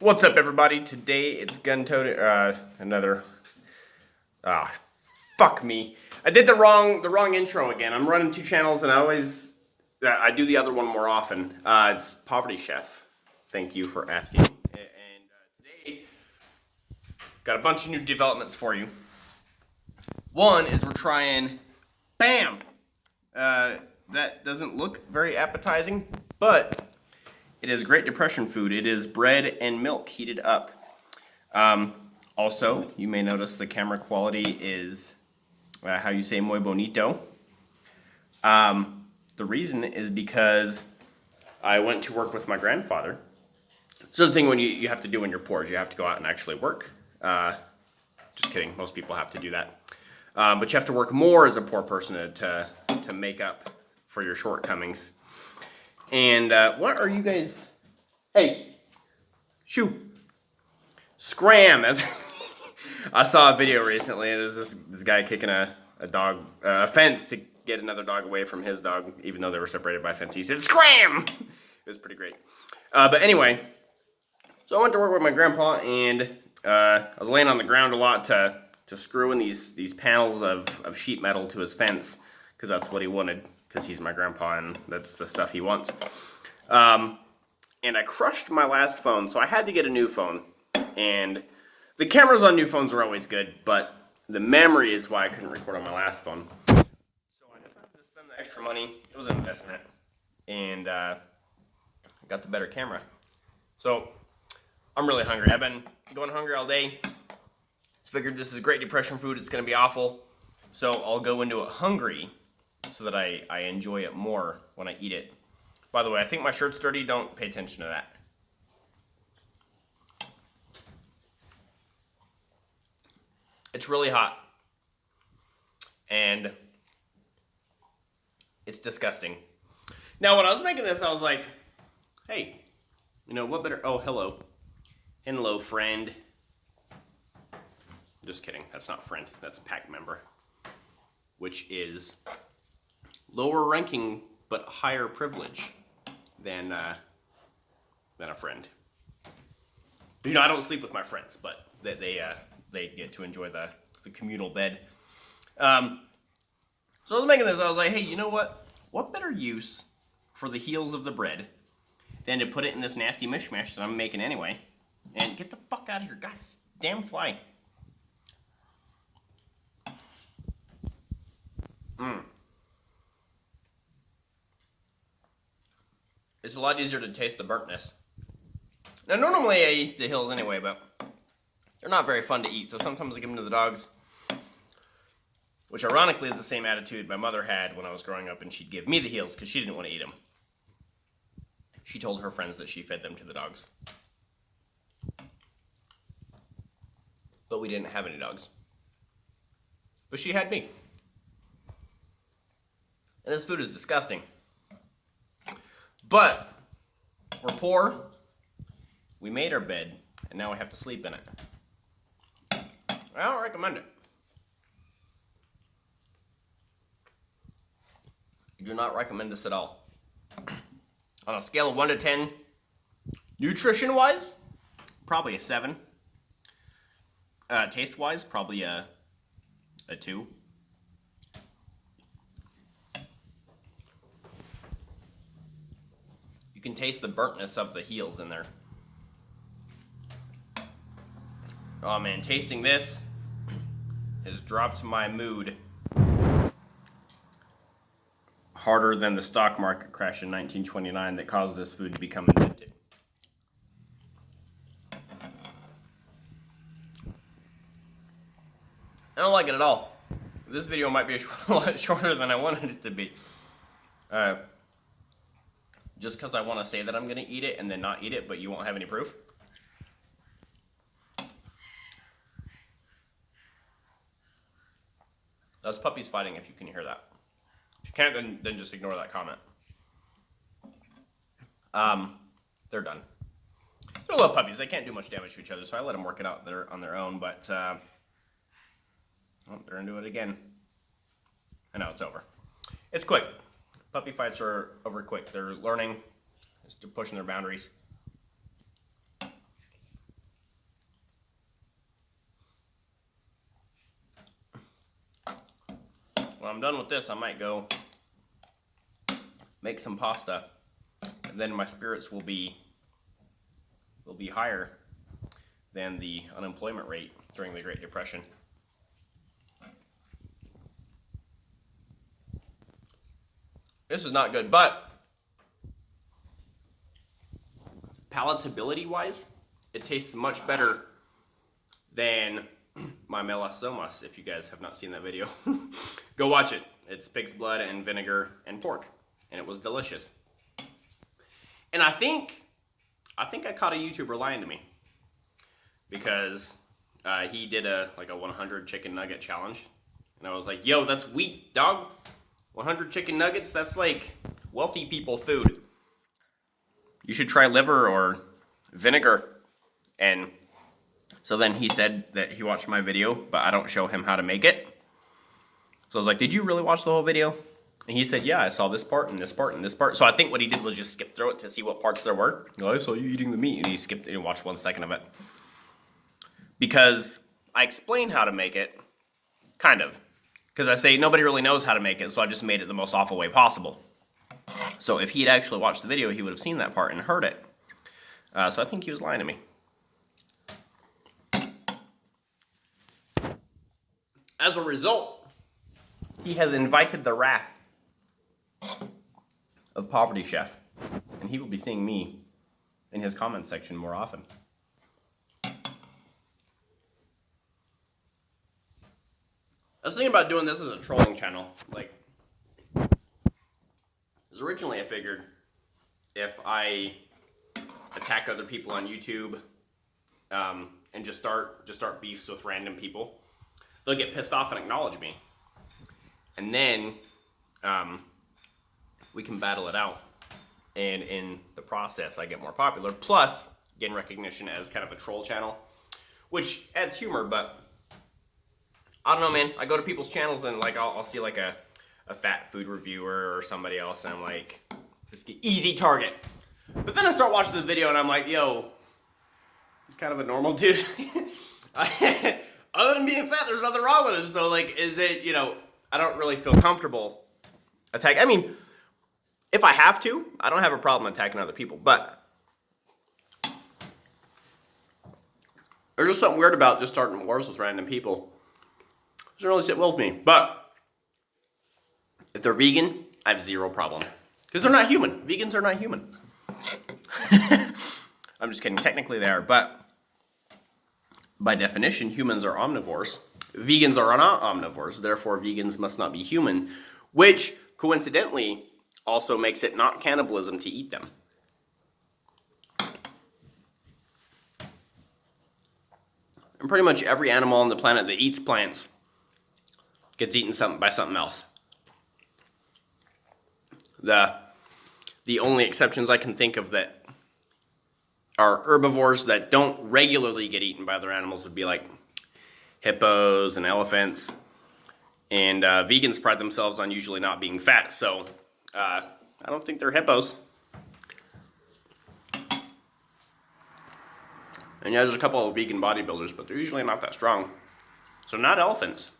What's up, everybody? Today it's Gun Tote. Another. Fuck me. I did the wrong intro again. I'm running two channels, and I do the other one more often. It's Poverty Chef. Thank you for asking. And today, got a bunch of new developments for you. One is we're trying. Bam. That doesn't look very appetizing, but it is Great Depression food. It is bread and milk heated up. Also, you may notice the camera quality is how you say muy bonito. The reason is because I went to work with my grandfather. So the thing when you have to do when you're poor is you have to go out and actually work. Just kidding. Most people have to do that. But you have to work more as a poor person to make up for your shortcomings. And what are you guys? Hey, shoo, scram! As I saw a video recently, and it was this guy kicking a fence to get another dog away from his dog, even though they were separated by a fence. He said, "Scram!" It was pretty great. But anyway, so I went to work with my grandpa, and I was laying on the ground a lot to screw in these panels of sheet metal to his fence, because that's what he wanted. Because he's my grandpa and that's the stuff he wants. And I crushed my last phone, so I had to get a new phone. And the cameras on new phones are always good, but the memory is why I couldn't record on my last phone. So I decided to spend the extra money. It was an investment. And I got the better camera. So I'm really hungry. I've been going hungry all day. Figured this is Great Depression food. It's going to be awful. So I'll go into it hungry, so that I enjoy it more when I eat it. By the way, I think my shirt's dirty. Don't pay attention to that. It's really hot. And it's disgusting. Now, when I was making this, I was like, hey, what better... Oh, hello. Hello, friend. Just kidding. That's not friend. That's pack member. Which is... lower ranking, but higher privilege than a friend. I don't sleep with my friends, but they get to enjoy the communal bed. So I was making this. I was like, hey, you know what? What better use for the heels of the bread than to put it in this nasty mishmash that I'm making anyway? And get the fuck out of here, guys! Damn fly. It's a lot easier to taste the burntness. Now, normally I eat the hills anyway, but they're not very fun to eat, so sometimes I give them to the dogs. Which, ironically, is the same attitude my mother had when I was growing up, and she'd give me the heels because she didn't want to eat them. She told her friends that she fed them to the dogs. But we didn't have any dogs. But she had me. And this food is disgusting. But we're poor, we made our bed, and now we have to sleep in it. I don't recommend it. I do not recommend this at all. On a scale of 1 to 10, nutrition-wise, probably a 7. Taste-wise, probably a 2. You can taste the burntness of the heels in there. Oh man, tasting this has dropped my mood harder than the stock market crash in 1929 that caused this food to become invented. I don't like it at all. This video might be a lot shorter than I wanted it to be. Just because I want to say that I'm going to eat it and then not eat it, but you won't have any proof. That's puppies fighting, if you can hear that. If you can't, then just ignore that comment. They're done. They're little puppies. They can't do much damage to each other, so I let them work it out on their own, but they're into it again. I know, it's over. It's quick. Puppy fights are over quick. They're learning, they're pushing their boundaries. when I'm done with this, I might go make some pasta, and then my spirits will be higher than the unemployment rate during the Great Depression. This is not good, but palatability-wise, it tastes much better than my melassomas. If you guys have not seen that video, go watch it. It's pig's blood and vinegar and pork, and it was delicious. And I think I caught a YouTuber lying to me, because he did a 100 chicken nugget challenge, and I was like, yo, that's weak, dog. 100 chicken nuggets, that's like wealthy people food. You should try liver or vinegar. And so then he said that he watched my video, but I don't show him how to make it. So I was like, did you really watch the whole video? And he said, yeah, I saw this part and this part and this part. So I think what he did was just skip through it to see what parts there were. Oh, I saw you eating the meat. And he skipped it and watched 1 second of it. Because I explained how to make it, kind of. Because I say nobody really knows how to make it, so I just made it the most awful way possible. So if he had actually watched the video, he would have seen that part and heard it. So I think he was lying to me. As a result, he has invited the wrath of Poverty Chef, and he will be seeing me in his comment section more often. I was thinking about doing this as a trolling channel. Like, because originally I figured if I attack other people on YouTube and just start beefs with random people, they'll get pissed off and acknowledge me, and then we can battle it out, and in the process I get more popular, plus gain recognition as kind of a troll channel, which adds humor. But I don't know, man. I go to people's channels and like I'll see like a fat food reviewer or somebody else, and I'm like, this easy target. But then I start watching the video and I'm like, yo, he's kind of a normal dude. Other than being fat, there's nothing wrong with him. So like, is it, I don't really feel comfortable attacking. I mean, if I have to, I don't have a problem attacking other people, but there's just something weird about just starting wars with random people. Doesn't really sit well with me. But if they're vegan, I have zero problem. Because they're not human. Vegans are not human. I'm just kidding. Technically they are, but by definition, humans are omnivores. Vegans are not omnivores. Therefore, vegans must not be human, which coincidentally also makes it not cannibalism to eat them. And pretty much every animal on the planet that eats plants gets eaten by something else. The only exceptions I can think of that are herbivores that don't regularly get eaten by other animals would be like hippos and elephants. And vegans pride themselves on usually not being fat, so I don't think they're hippos. And yeah, there's a couple of vegan bodybuilders, but they're usually not that strong. So not elephants.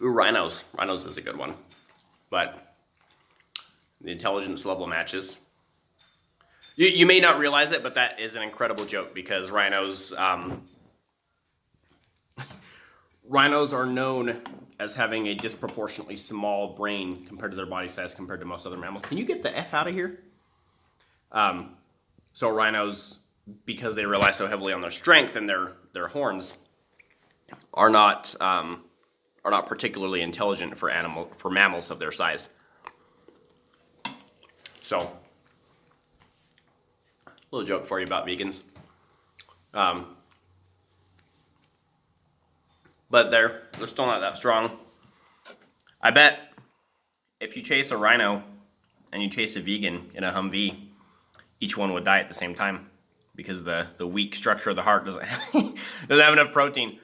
Ooh, rhinos. Rhinos is a good one. But the intelligence level matches. You may not realize it, but that is an incredible joke, because rhinos rhinos are known as having a disproportionately small brain compared to their body size compared to most other mammals. Can you get the F out of here? So rhinos, because they rely so heavily on their strength and their horns, are not particularly intelligent for mammals of their size. So, little joke for you about vegans. But they're still not that strong. I bet if you chase a rhino and you chase a vegan in a Humvee, each one would die at the same time, because the weak structure of the heart doesn't have enough protein.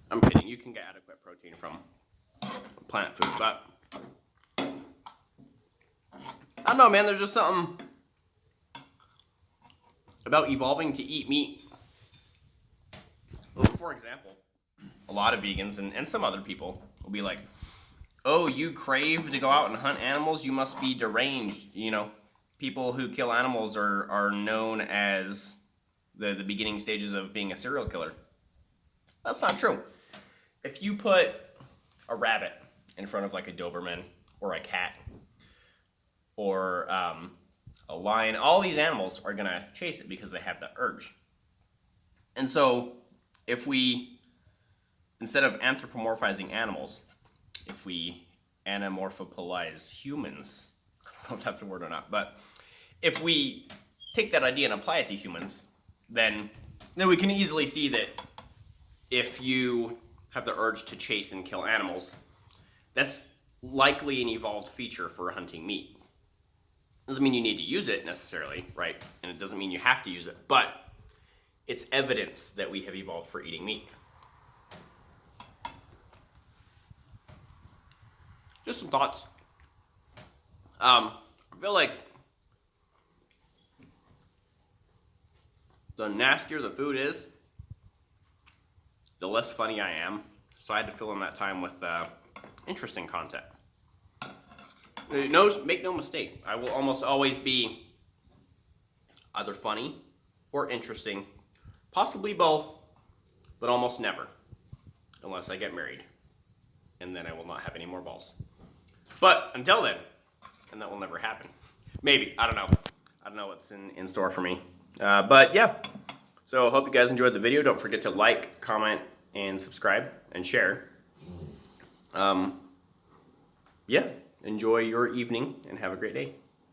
I'm kidding. You can get adequate protein from plant food, but I don't know, man. There's just something about evolving to eat meat for example, a lot of vegans and some other people will be like, oh, you crave to go out and hunt animals, you must be deranged. You know, people who kill animals are known as the beginning stages of being a serial killer. That's not true. If you put a rabbit in front of like a Doberman or a cat or a lion, all these animals are going to chase it because they have that urge. And so if we, instead of anthropomorphizing animals, if we anamorphopalize humans, I don't know if that's a word or not, but if we take that idea and apply it to humans, then we can easily see that if you have the urge to chase and kill animals, that's likely an evolved feature for hunting meat. Doesn't mean you need to use it necessarily, right? And it doesn't mean you have to use it, but it's evidence that we have evolved for eating meat. Just some thoughts. I feel like the nastier the food is, the less funny I am. So I had to fill in that time with interesting content. Make no mistake, I will almost always be either funny or interesting, possibly both, but almost never, unless I get married, and then I will not have any more balls. But until then, and that will never happen. Maybe, I don't know. I don't know what's in store for me. But yeah, so I hope you guys enjoyed the video. Don't forget to like, comment, and subscribe, and share. Yeah, enjoy your evening, and have a great day.